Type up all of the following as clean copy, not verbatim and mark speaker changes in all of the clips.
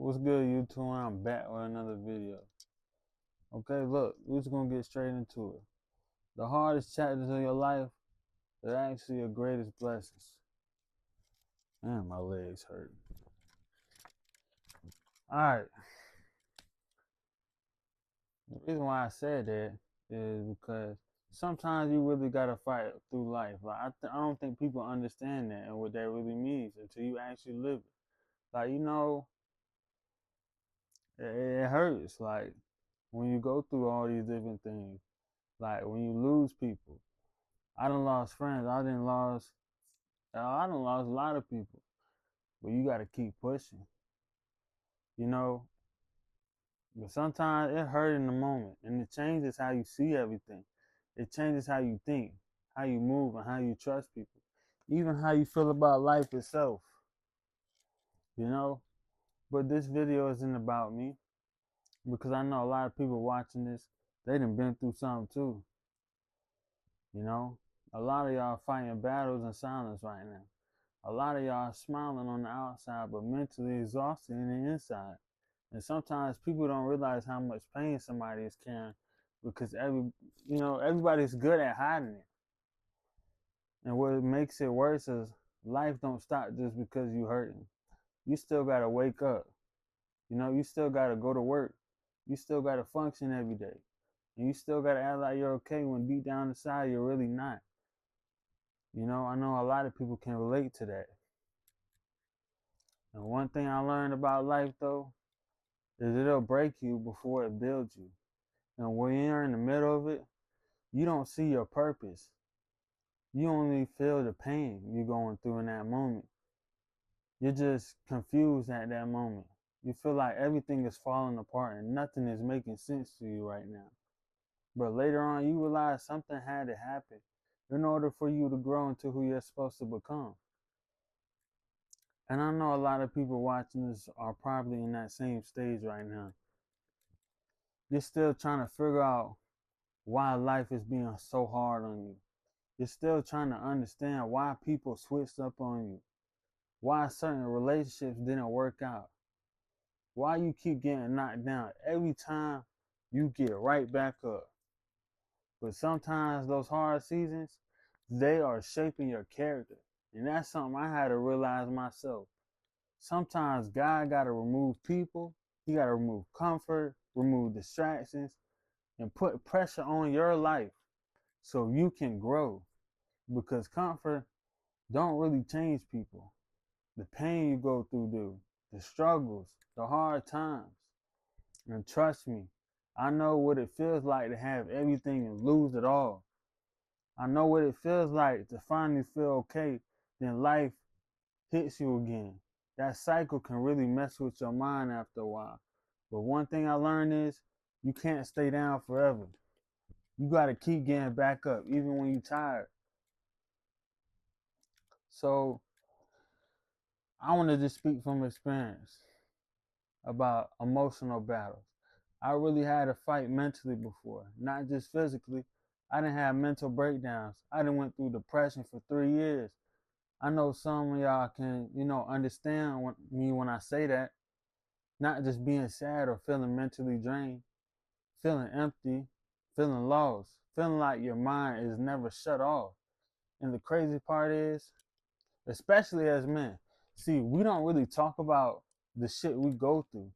Speaker 1: What's good, YouTube? I'm back with another video. Okay, look, we're just gonna get straight into it. The hardest chapters of your life are actually your greatest blessings. Man, my legs hurt. Alright, the reason why I said that is because sometimes you really gotta fight through life. Like I don't think people understand that and what that really means until you actually live it. Like it hurts. Like when you go through all these different things. Like when you lose people. I done lost friends. I done lost a lot of people. But you gotta keep pushing. You know? But sometimes it hurt in the moment. And it changes how you see everything. It changes how you think, how you move, and how you trust people. Even how you feel about life itself. You know? But this video isn't about me. Because I know a lot of people watching this, they done been through something too. You know? A lot of y'all fighting battles in silence right now. A lot of y'all smiling on the outside, but mentally exhausted in the inside. And sometimes people don't realize how much pain somebody is carrying because everybody's good at hiding it. And what makes it worse is life don't stop just because you hurting. You still gotta wake up. You still gotta go to work. You still gotta function every day. And you still gotta act like you're okay when deep down inside you're really not. I know a lot of people can relate to that. And one thing I learned about life though is it'll break you before it builds you. And when you're in the middle of it, you don't see your purpose. You only feel the pain you're going through in that moment. You're just confused at that moment. You feel like everything is falling apart and nothing is making sense to you right now. But later on, you realize something had to happen in order for you to grow into who you're supposed to become. And I know a lot of people watching this are probably in that same stage right now. You're still trying to figure out why life is being so hard on you. You're still trying to understand why people switched up on you, why certain relationships didn't work out, why you keep getting knocked down every time you get right back up. But sometimes those hard seasons, they are shaping your character. And that's something I had to realize myself. Sometimes God got to remove people, He got to remove comfort, remove distractions, and put pressure on your life so you can grow. Because comfort don't really change people. The pain you go through do, the struggles, the hard times. And trust me, I know what it feels like to have everything and lose it all. I know what it feels like to finally feel okay, then life hits you again. That cycle can really mess with your mind after a while. But one thing I learned is you can't stay down forever. You got to keep getting back up, even when you're tired. So I want to just speak from experience about emotional battles. I really had to fight mentally before, not just physically. I didn't have mental breakdowns. I didn't went through depression for 3 years. I know some of y'all can, understand me when I say that. Not just being sad or feeling mentally drained, feeling empty, feeling lost, feeling like your mind is never shut off. And the crazy part is, especially as men, see, we don't really talk about the shit we go through.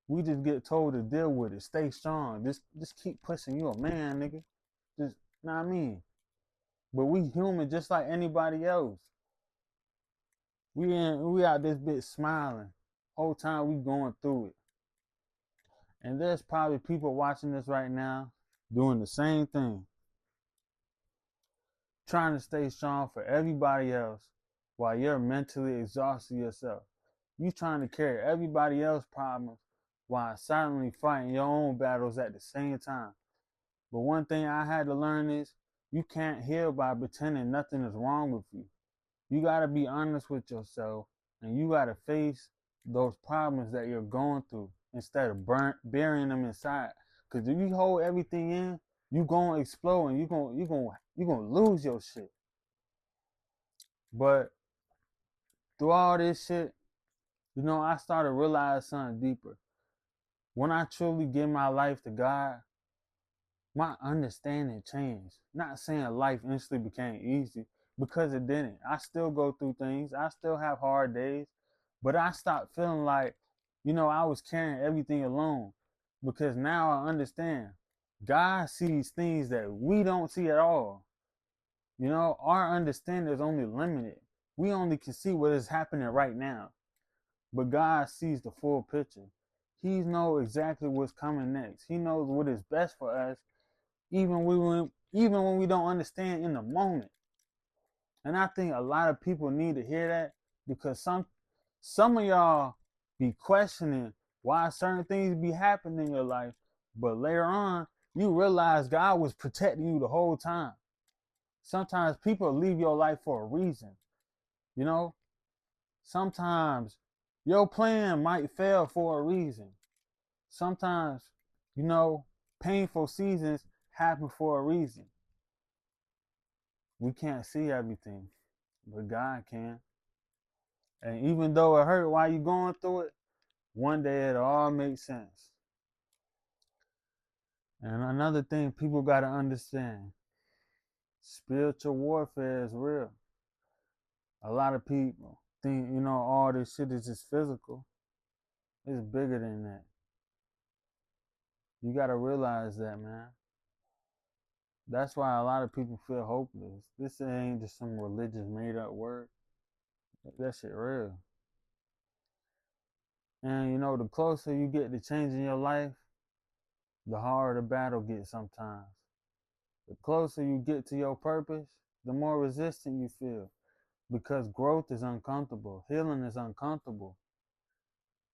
Speaker 1: We just get told to deal with it, stay strong, just keep pushing. You a man, nigga. Just, know what I mean? But we human just like anybody else. We out this bitch smiling. Whole time we going through it. And there's probably people watching this right now doing the same thing. Trying to stay strong for everybody else while you're mentally exhausted yourself. You trying to carry everybody else's problems while silently fighting your own battles at the same time. But one thing I had to learn is you can't heal by pretending nothing is wrong with you. You got to be honest with yourself and you got to face those problems that you're going through instead of burying them inside. Because if you hold everything in, you going to explode and you gonna lose your shit. But through all this shit, I started realizing something deeper. When I truly give my life to God, my understanding changed. Not saying life instantly became easy, because it didn't. I still go through things. I still have hard days, but I stopped feeling like, I was carrying everything alone, because now I understand God sees things that we don't see at all. Our understanding is only limited. We only can see what is happening right now, but God sees the full picture. He knows exactly what's coming next. He knows what is best for us, even when we don't understand in the moment. And I think a lot of people need to hear that, because some of y'all be questioning why certain things be happening in your life, but later on you realize God was protecting you the whole time. Sometimes people leave your life for a reason. You know, sometimes your plan might fail for a reason. Sometimes, painful seasons happen for a reason. We can't see everything, but God can. And even though it hurt while you're going through it, one day it'll all make sense. And another thing people got to understand, spiritual warfare is real. A lot of people think, all this shit is just physical. It's bigger than that. You got to realize that, man. That's why a lot of people feel hopeless. This ain't just some religious made up word. That shit real. And the closer you get to changing your life, the harder the battle gets sometimes. The closer you get to your purpose, the more resistant you feel, because growth is uncomfortable. Healing is uncomfortable.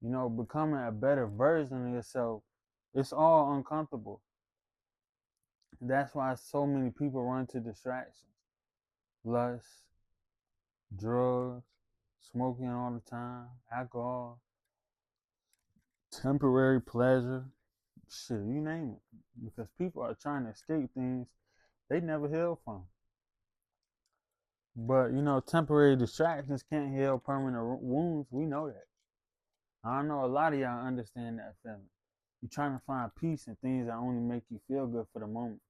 Speaker 1: Becoming a better version of yourself, it's all uncomfortable. That's why so many people run to distractions. Lust, drugs, smoking all the time, alcohol, temporary pleasure, shit, you name it. Because people are trying to escape things they never healed from. But, temporary distractions can't heal permanent wounds. We know that. I know a lot of y'all understand that feeling. You're trying to find peace in things that only make you feel good for the moment.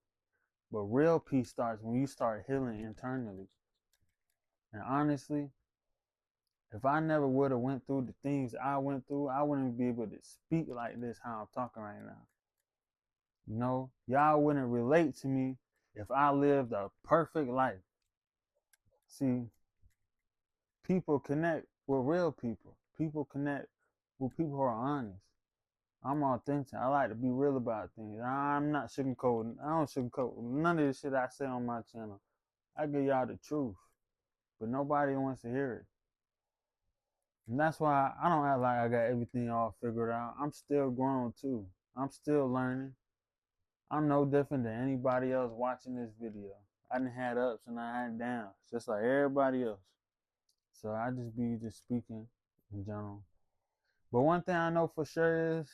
Speaker 1: But real peace starts when you start healing internally. And honestly, if I never would have went through the things I went through, I wouldn't be able to speak like this how I'm talking right now. Y'all wouldn't relate to me if I lived a perfect life. See, people connect with real people. People connect with people who are honest. I'm authentic. I like to be real about things. I'm not sugarcoating. I don't sugarcoat none of the shit I say on my channel. I give y'all the truth, but nobody wants to hear it. And that's why I don't act like I got everything all figured out. I'm still growing too. I'm still learning. I'm no different than anybody else watching this video. I done had ups and I had downs, just like everybody else. So I just be speaking in general. But one thing I know for sure is,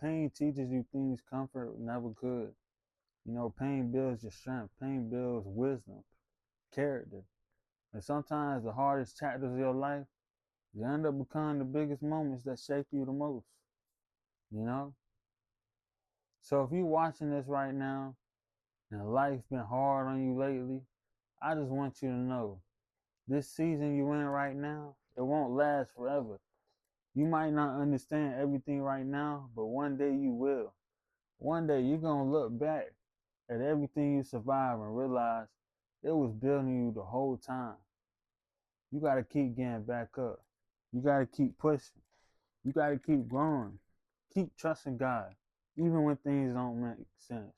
Speaker 1: pain teaches you things comfort never could. Pain builds your strength. Pain builds wisdom, character. And sometimes the hardest chapters of your life, they end up becoming the biggest moments that shape you the most. So if you're watching this right now and life's been hard on you lately, I just want you to know, this season you in right now, it won't last forever. You might not understand everything right now, but one day you will. One day you're going to look back at everything you survived and realize it was building you the whole time. You got to keep getting back up. You got to keep pushing. You got to keep growing. Keep trusting God, even when things don't make sense.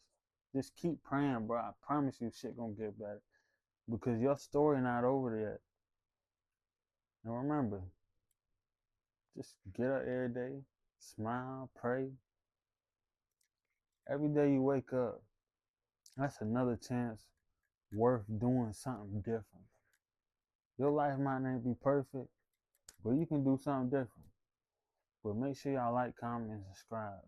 Speaker 1: Just keep praying, bro. I promise you shit gonna get better, because your story not over yet. And remember, just get up every day, smile, pray. Every day you wake up, that's another chance worth doing something different. Your life might not be perfect, but you can do something different. But make sure y'all like, comment, and subscribe.